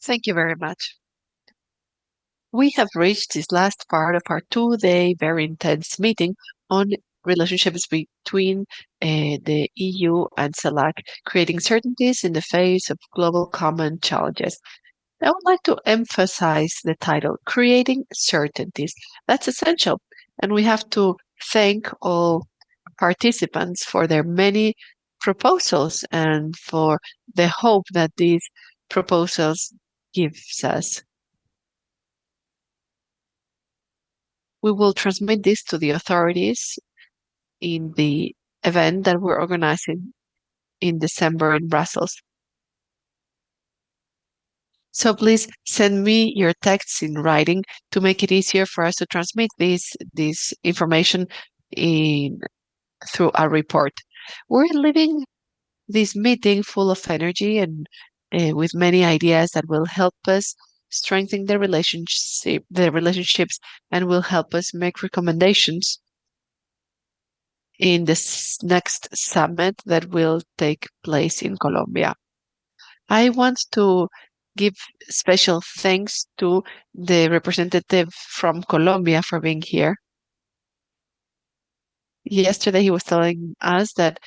Thank you very much. We have reached this last part of our 2-day, very intense meeting on relationships between the EU and CELAC, creating certainties in the face of global common challenges. I would like to emphasize the title, Creating Certainties. That's essential, and we have to thank all participants for their many proposals and for the hope that these proposals gives us. We will transmit this to the authorities in the event that we're organizing in December in Brussels. So please send me your texts in writing to make it easier for us to transmit this information in through our report. We're leaving this meeting full of energy and with many ideas that will help us strengthen the relationships, and will help us make recommendations in this next summit that will take place in Colombia. I want to give special thanks to the representative from Colombia for being here. Yesterday, he was telling us that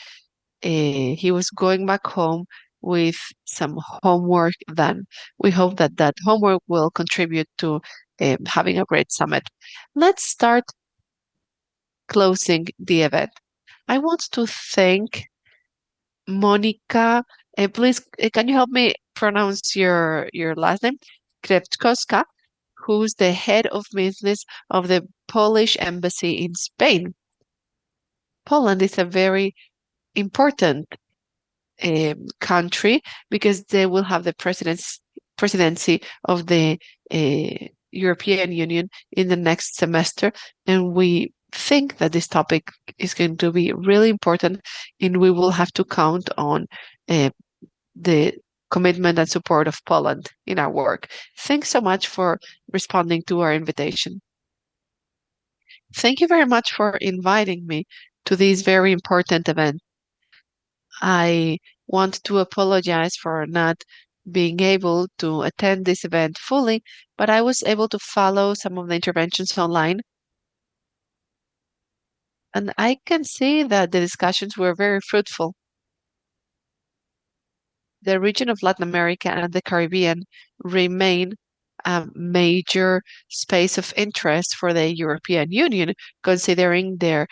he was going back home with some homework done. We hope that that homework will contribute to having a great summit. Let's start closing the event. I want to thank Monica. Please, can you help me pronounce your last name? Krepkowska, who's the head of business of the Polish embassy in Spain. Poland is a very important country because they will have the presidency of the European Union in the next semester, and we think that this topic is going to be really important, and we will have to count on uh, the commitment and support of Poland in our work. Thanks so much for responding to our invitation. Thank you very much for inviting me to this very important event. I want to apologize for not being able to attend this event fully, but I was able to follow some of the interventions online. And I can see that the discussions were very fruitful. The region of Latin America and the Caribbean remain a major space of interest for the European Union, considering their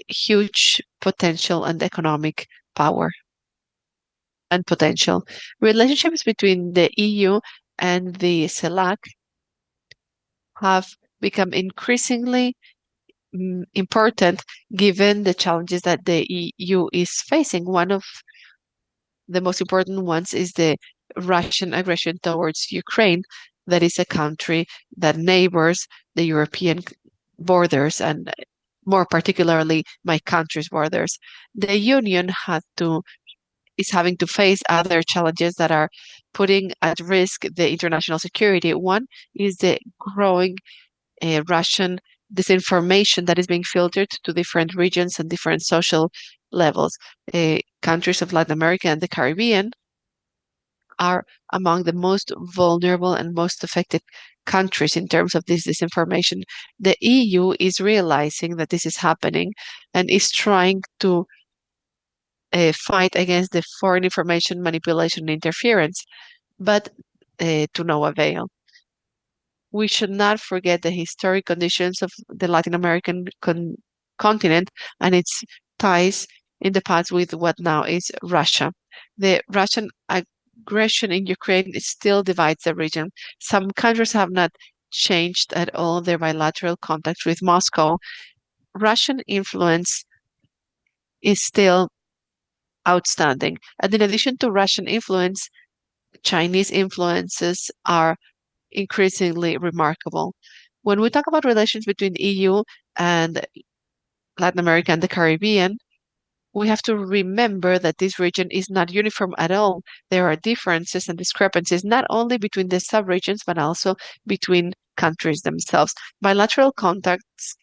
huge potential and economic power and potential. Relationships between the EU and the CELAC have become increasingly important given the challenges that the EU is facing. One of the most important ones is the Russian aggression towards Ukraine. That is a country that neighbors the European borders, and more particularly my country's borders. The Union had to is having to face other challenges that are putting at risk the international security. One is the growing Russian disinformation that is being filtered to different regions and different social levels. Countries of Latin America and the Caribbean are among the most vulnerable and most affected countries in terms of this disinformation. The EU is realizing that this is happening and is trying to fight against the foreign information manipulation and interference, but to no avail. We should not forget the historic conditions of the Latin American continent and its ties in the past with what now is Russia. The Russian aggression in Ukraine still divides the region. Some countries have not changed at all their bilateral contacts with Moscow. Russian influence is still outstanding. And in addition to Russian influence, Chinese influences are increasingly remarkable. When we talk about relations between the EU and Latin America and the Caribbean, we have to remember that this region is not uniform at all. There are differences and discrepancies not only between the subregions, but also between countries themselves. Bilateral contacts,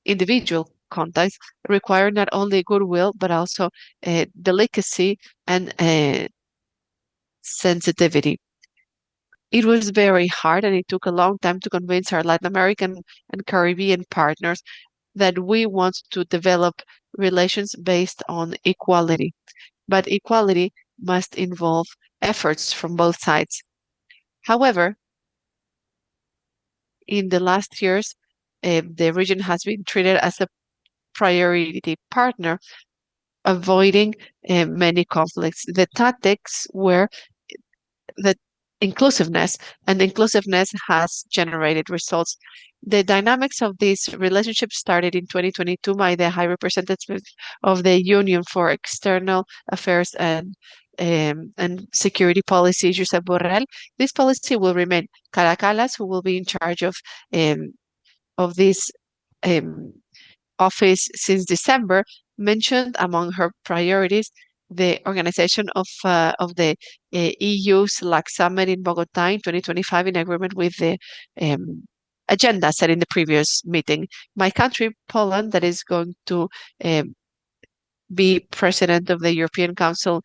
individual contacts, require not only goodwill, but also delicacy and sensitivity. It was very hard and it took a long time to convince our Latin American and Caribbean partners that we want to develop relations based on equality. But equality must involve efforts from both sides. However, in the last years, the region has been treated as a priority partner, avoiding many conflicts. The tactics were the inclusiveness, and inclusiveness has generated results. The dynamics of this relationship started in 2022 by the High Representative of the Union for External Affairs and Security Policy, Josep Borrell. This policy will remain. Caracalas, who will be in charge of this um, office since December, mentioned among her priorities the organization of the EU's LAC Summit in Bogota in 2025 in agreement with the um, agenda set in the previous meeting. My country, Poland, that is going to um, be president of the European Council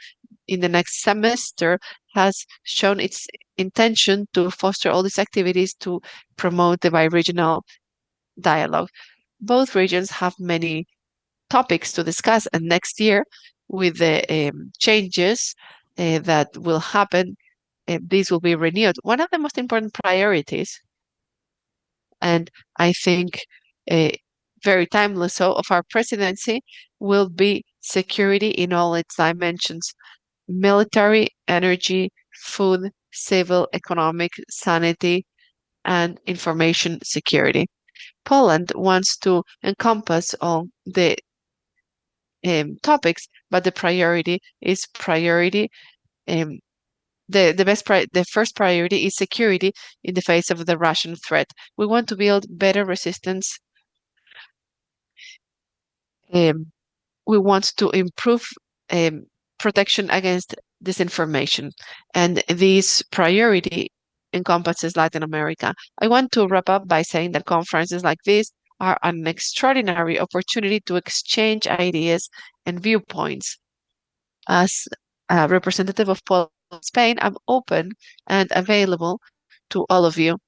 in the next semester, has shown its intention to foster all these activities to promote the bi-regional dialogue. Both regions have many topics to discuss, and next year, with the changes that will happen, these will be renewed. One of the most important priorities, and I think uh, very timeless so, of our presidency will be security in all its dimensions: military, energy, food, civil, economic, sanity, and information security. Poland wants to encompass all the topics, but the priority is priority. Um, the first priority is security in the face of the Russian threat. We want to build better resistance. Um, we want to improve um, protection against disinformation, and this priority encompasses Latin America. I want to wrap up by saying that conferences like this are an extraordinary opportunity to exchange ideas and viewpoints. As a representative of Poland and Spain, I'm open and available to all of you.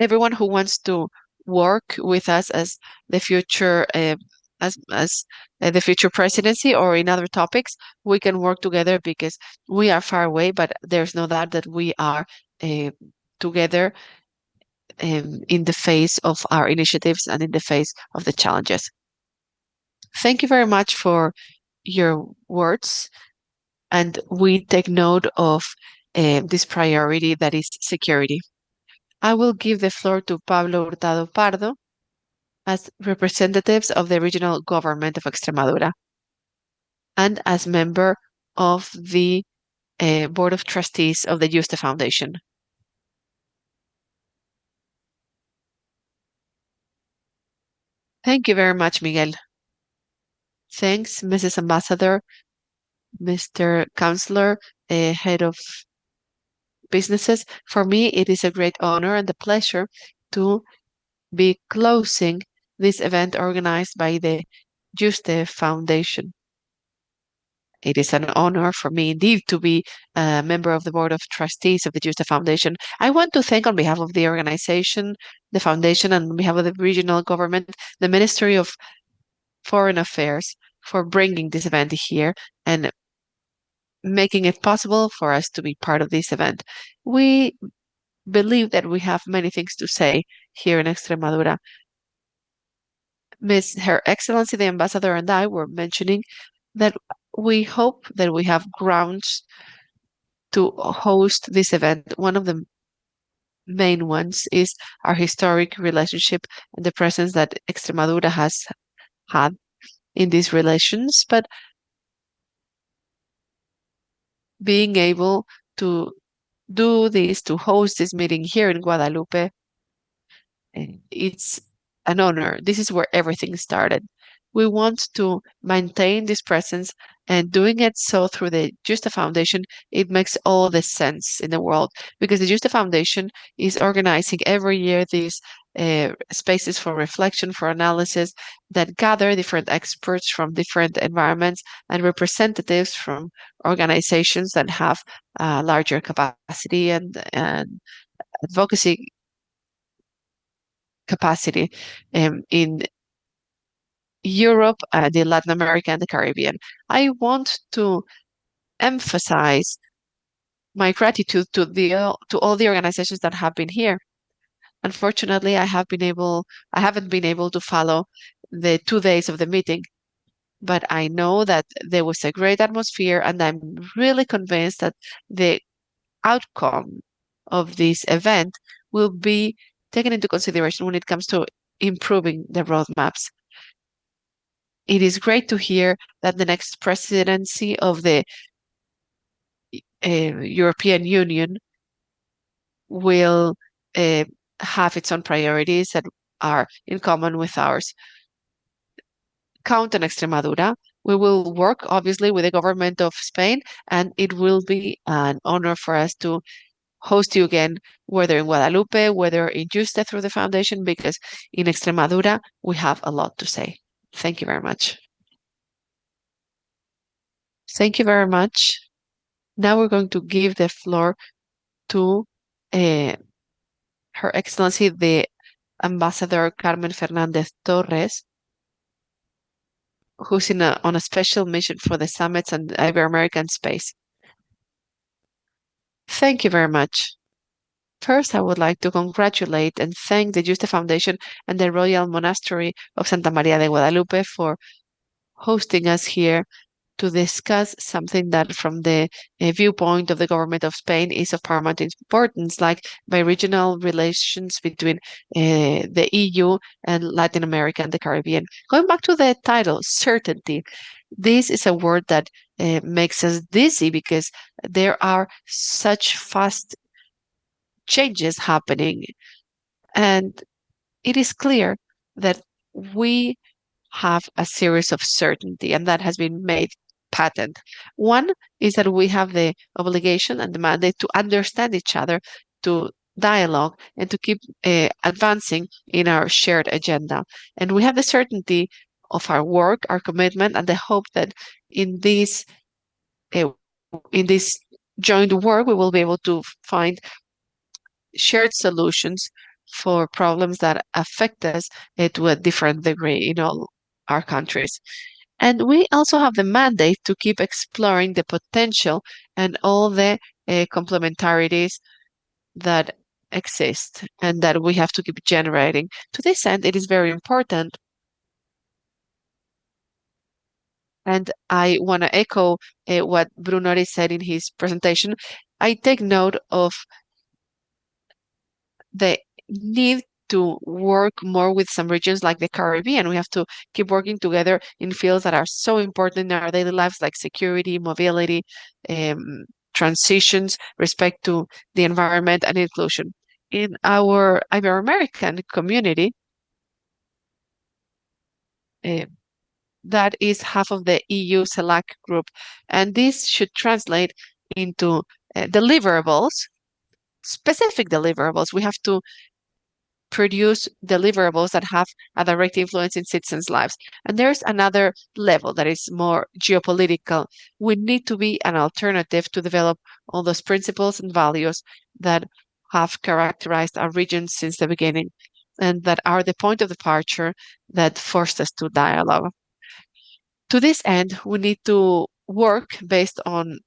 Everyone who wants to work with us as the future the future presidency or in other topics, we can work together because we are far away, but there's no doubt that we are uh, together in the face of our initiatives and in the face of the challenges. Thank you very much for your words, and we take note of this priority that is security. I will give the floor to Pablo Hurtado Pardo as representatives of the regional government of Extremadura and as member of the Board of Trustees of the Juste Foundation. Thank you very much, Miguel. Thanks, Mrs. Ambassador, Mr. Counselor, Head of Businesses. For me, it is a great honor and a pleasure to be closing this event organized by the Juste Foundation. It is an honor for me indeed to be a member of the Board of Trustees of the Juste Foundation. I want to thank, on behalf of the organization, the foundation, and on behalf of the regional government, the Ministry of Foreign Affairs for bringing this event here and making it possible for us to be part of this event. We believe that we have many things to say here in Extremadura. Her Excellency the Ambassador and I were mentioning that we hope that we have grounds to host this event. One of the main ones is our historic relationship and the presence that Extremadura has had in these relations, but being able to do this, to host this meeting here in Guadalupe, it's an honor. This is where everything started. We want to maintain this presence, and doing it so through the Juste Foundation, it makes all the sense in the world because the Juste Foundation is organizing every year these spaces for reflection, for analysis, that gather different experts from different environments and representatives from organizations that have larger capacity and advocacy capacity in Europe, the Latin America, and the Caribbean. I want to emphasize my gratitude to all the organizations that have been here. Unfortunately, I haven't been able to follow the 2 days of the meeting, but I know that there was a great atmosphere, and I'm really convinced that the outcome of this event will be taken into consideration when it comes to improving the roadmaps. It is great to hear that the next presidency of the European Union will uh, have its own priorities that are in common with ours. Count on Extremadura. We will work obviously with the government of Spain, and it will be an honor for us to host you again, whether in Guadalupe, whether in Juste through the foundation, because in Extremadura we have a lot to say. Thank you very much. Thank you very much. Now we're going to give the floor to uh, Her Excellency the Ambassador Carmen Fernandez Torres, who's on a special mission for the summits and Ibero-American space. Thank you very much. First, I would like to congratulate and thank the Juste Foundation and the Royal Monastery of Santa Maria de Guadalupe for hosting us here to discuss something that, from the viewpoint of the government of Spain, is of paramount importance, like bi-regional relations between the EU and Latin America and the Caribbean. Going back to the title, certainty. This is a word that makes us dizzy because there are such fast changes happening. And it is clear that we have a series of certainty, and that has been made patent. One is that we have the obligation and the mandate to understand each other, to dialogue, and to keep advancing in our shared agenda. And we have the certainty of our work, our commitment, and the hope that in this uh, in this joint work we will be able to find shared solutions for problems that affect us to a different degree in all our countries. And we also have the mandate to keep exploring the potential and all the complementarities that exist and that we have to keep generating. To this end, it is very important. And I want to echo what Brunori said in his presentation. I take note of the need to work more with some regions like the Caribbean. We have to keep working together in fields that are so important in our daily lives, like security, mobility, transitions, respect to the environment, and inclusion. In our Ibero-American community, uh, that is half of the EU CELAC group, and this should translate into deliverables, specific deliverables. We have to produce deliverables that have a direct influence in citizens' lives. And there's another level that is more geopolitical. We need to be an alternative to develop all those principles and values that have characterized our region since the beginning and that are the point of departure that forced us to dialogue. To this end, we need to work based on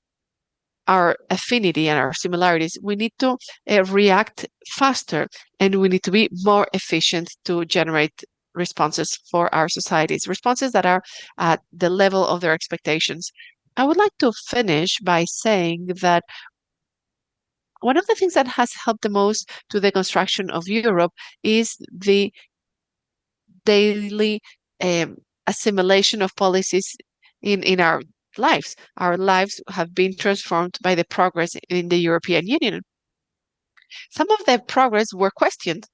our affinity and our similarities. We need to react faster, and we need to be more efficient to generate responses for our societies, responses that are at the level of their expectations. I would like to finish by saying that one of the things that has helped the most to the construction of Europe is the daily assimilation of policies in our lives. Our lives have been transformed by the progress in the European Union. Some of the progress were questioned.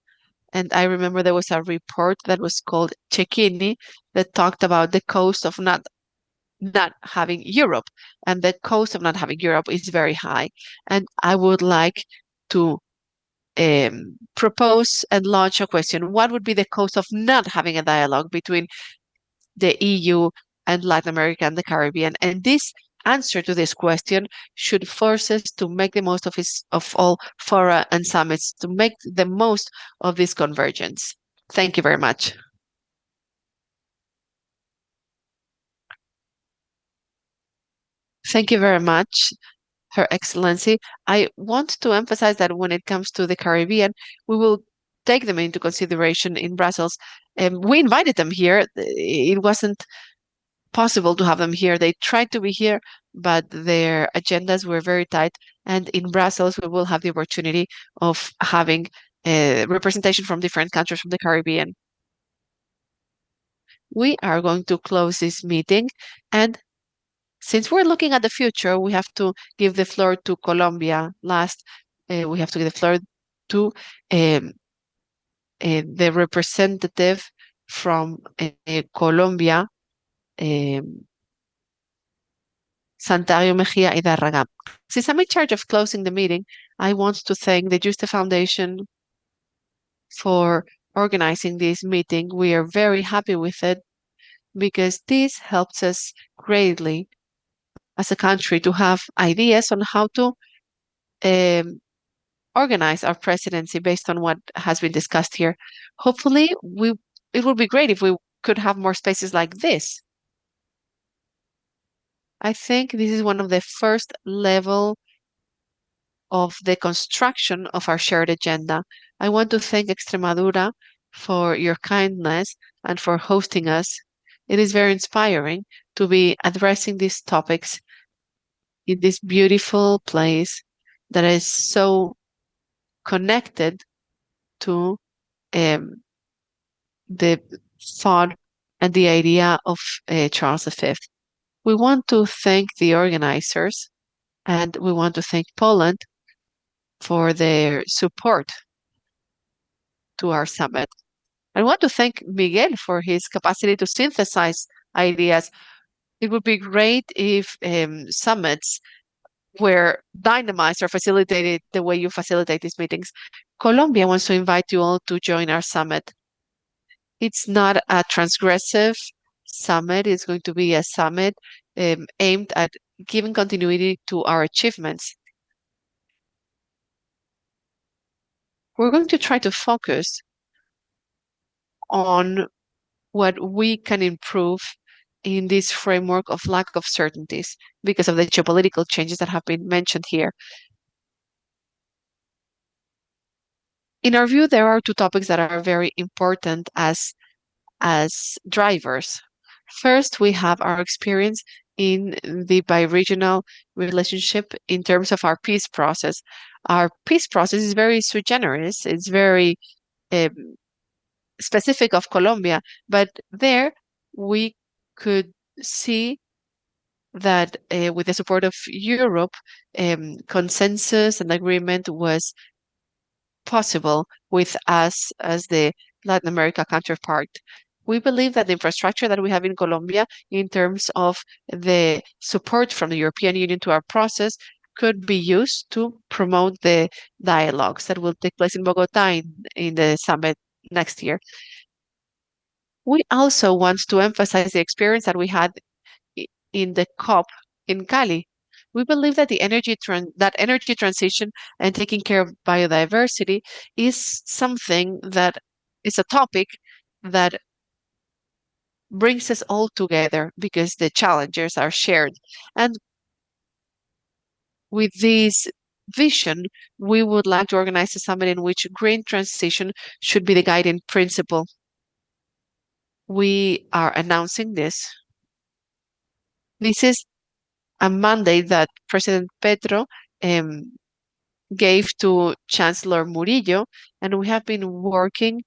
And I remember there was a report that was called Cecchini that talked about the cost of not having Europe. And the cost of not having Europe is very high. And I would like to propose and launch a question. What would be the cost of not having a dialogue between the EU and Latin America and the Caribbean? And this answer to this question should force us to make the most of all fora and summits, to make the most of this convergence. Thank you very much. Thank you very much, Her Excellency. I want to emphasize that when it comes to the Caribbean, we will take them into consideration in Brussels. We invited them here. It wasn't possible to have them here. They tried to be here, but their agendas were very tight. And in Brussels, we will have the opportunity of having representation from different countries from the Caribbean. We are going to close this meeting, and since we're looking at the future, we have to give the floor to Colombia last. We have to give the floor to um, the representative from Colombia, um, Santario Mejia Idarragam. Since I'm in charge of closing the meeting, I want to thank the Juste Foundation for organizing this meeting. We are very happy with it because this helps us greatly as a country to have ideas on how to um, organize our presidency based on what has been discussed here. Hopefully, it would be great if we could have more spaces like this. I think this is one of the first level of the construction of our shared agenda. I want to thank Extremadura for your kindness and for hosting us. It is very inspiring to be addressing these topics in this beautiful place that is so connected to um, the thought and the idea of Charles V. We want to thank the organizers and we want to thank Poland for their support to our summit. I want to thank Miguel for his capacity to synthesize ideas. It would be great if summits were dynamized or facilitated the way you facilitate these meetings. Colombia wants to invite you all to join our summit. It's not a transgressive summit. It's going to be a summit aimed at giving continuity to our achievements. We're going to try to focus on what we can improve in this framework of lack of certainties because of the geopolitical changes that have been mentioned here. In our view, there are two topics that are very important as drivers. First, we have our experience in the bi-regional relationship in terms of our peace process. Our peace process is very sui generis. It's very um, specific of Colombia, but there we could see that with the support of Europe, consensus and agreement was possible with us as the Latin America counterpart. We believe that the infrastructure that we have in Colombia, in terms of the support from the European Union to our process, could be used to promote the dialogues that will take place in Bogota in the summit next year. We also want to emphasize the experience that we had in the COP in Cali. We believe that that energy transition and taking care of biodiversity is something that is a topic that brings us all together because the challenges are shared. And with this vision, we would like to organize a summit in which green transition should be the guiding principle. We are announcing this. This is a mandate that President Petro um, gave to Chancellor Murillo, and we have been working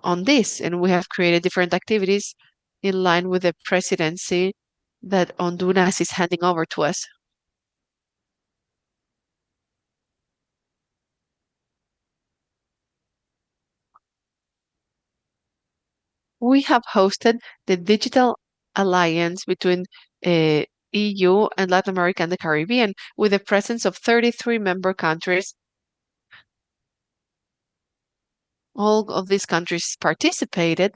on this, and we have created different activities in line with the presidency that Honduras is handing over to us. We have hosted the Digital Alliance between EU and Latin America and the Caribbean with the presence of 33 member countries All of these countries participated.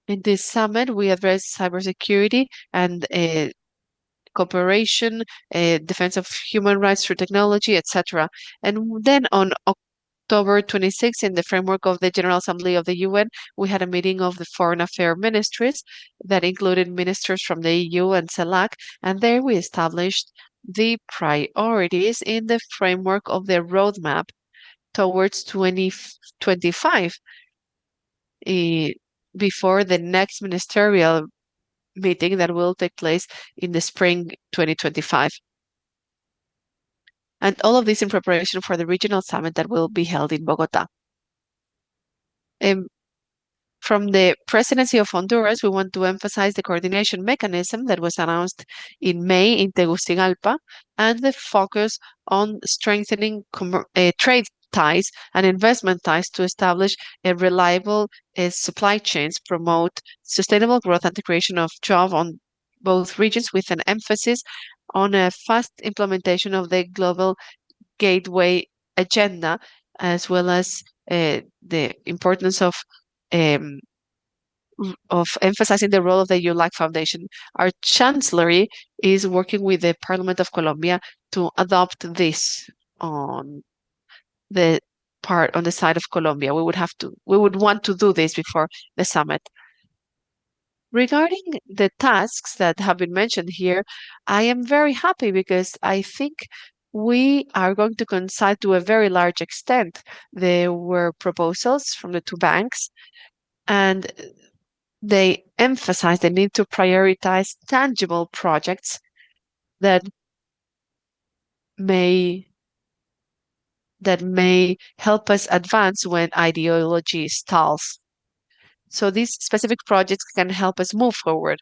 In this summit, we addressed cybersecurity and cooperation, defense of human rights through technology, etc. And then on October 26th, in the framework of the General Assembly of the UN, we had a meeting of the Foreign Affairs Ministries that included ministers from the EU and CELAC, and there we established the priorities in the framework of the roadmap towards 2025 eh, before the next ministerial meeting that will take place in the spring 2025. And all of this in preparation for the regional summit that will be held in Bogota. Um, From the presidency of Honduras, we want to emphasize the coordination mechanism that was announced in May in Tegucigalpa and the focus on strengthening trade ties and investment ties to establish a reliable supply chains, promote sustainable growth and the creation of jobs on both regions with an emphasis on a fast implementation of the global gateway agenda, as well as the importance um, of emphasizing the role of the ULAC Foundation. Our Chancellery is working with the Parliament of Colombia to adopt this on the on the side of Colombia. We would want to do this before the summit. Regarding the tasks that have been mentioned here, I am very happy because I think we are going to coincide to a very large extent. There were proposals from the two banks, and they emphasize the need to prioritize tangible projects that may help us advance when ideology stalls. So these specific projects can help us move forward.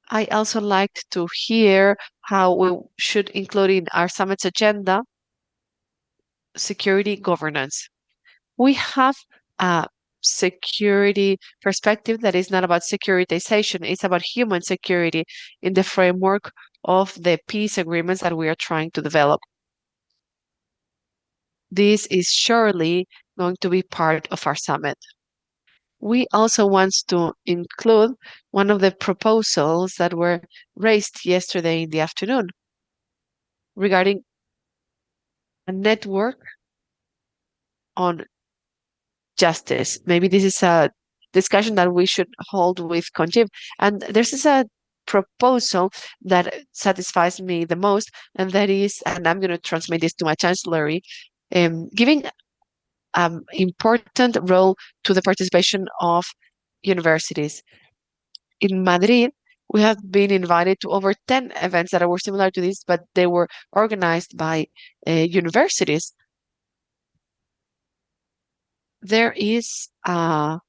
I also like to hear how we should include in our summit's agenda security governance. We have a security perspective that is not about securitization, it's about human security in the framework of the peace agreements that we are trying to develop. This is surely going to be part of our summit. We also want to include one of the proposals that were raised yesterday in the afternoon regarding a network on justice. Maybe this is a discussion that we should hold with Conjib. And this is a proposal that satisfies me the most, and that is, and I'm going to transmit this to my chancellery, giving important role to the participation of universities. In Madrid, we have been invited to over 10 events that were similar to this, but they were organized by universities. There is an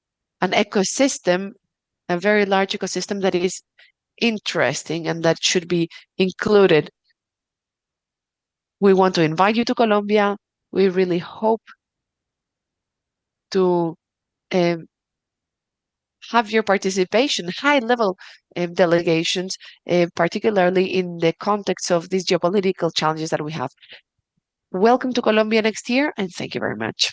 ecosystem, a very large ecosystem that is interesting and that should be included. We want to invite you to Colombia. We really hope to um, have your participation, high level delegations, particularly in the context of these geopolitical challenges that we have. Welcome to Colombia next year, and thank you very much.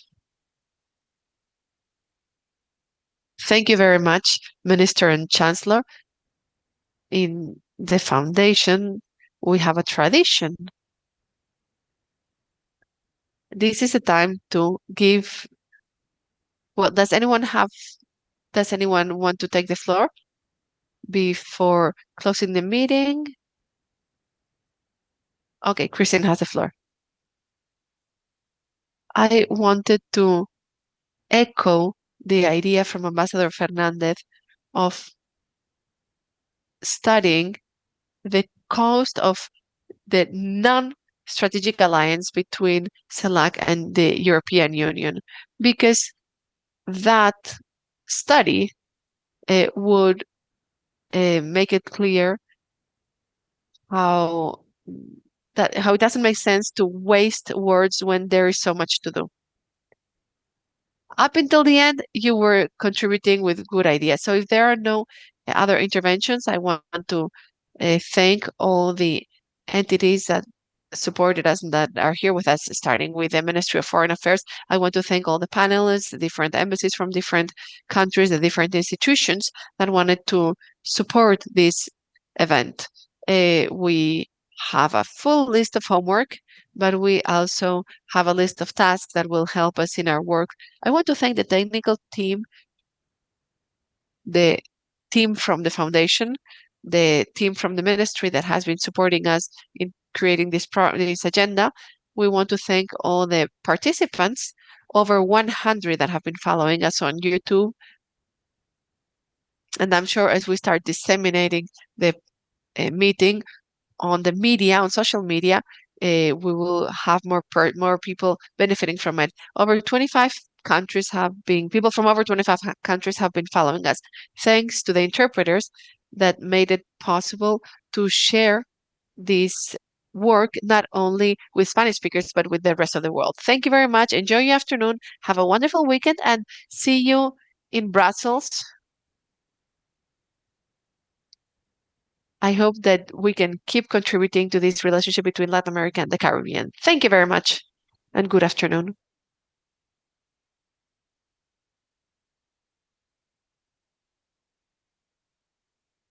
Thank you very much, Minister and Chancellor. In the foundation, we have a tradition. This is a time to give. Well, does anyone want to take the floor before closing the meeting? Okay, Christine has the floor. I wanted to echo the idea from Ambassador Fernandez of studying the cost of the non-strategic alliance between CELAC and the European Union, because that study would make it clear how it doesn't make sense to waste words when there is so much to do. Up until the end, you were contributing with good ideas. So if there are no other interventions, I want to thank all the entities that supported us and that are here with us, starting with the Ministry of Foreign Affairs. I want to thank all the panelists, the different embassies from different countries, the different institutions that wanted to support this event. We have a full list of homework, but we also have a list of tasks that will help us in our work. I want to thank the technical team, the team from the foundation, the team from the ministry that has been supporting us in creating this agenda. We want to thank all the participants, over 100 that have been following us on YouTube. And I'm sure as we start disseminating the meeting on the media, on social media, we will have more people benefiting from it. Over 25 countries have been, people from over 25 countries have been following us, thanks to the interpreters that made it possible to share this work not only with Spanish speakers, but with the rest of the world. Thank you very much. Enjoy your afternoon. Have a wonderful weekend and see you in Brussels. I hope that we can keep contributing to this relationship between Latin America and the Caribbean. Thank you very much and good afternoon.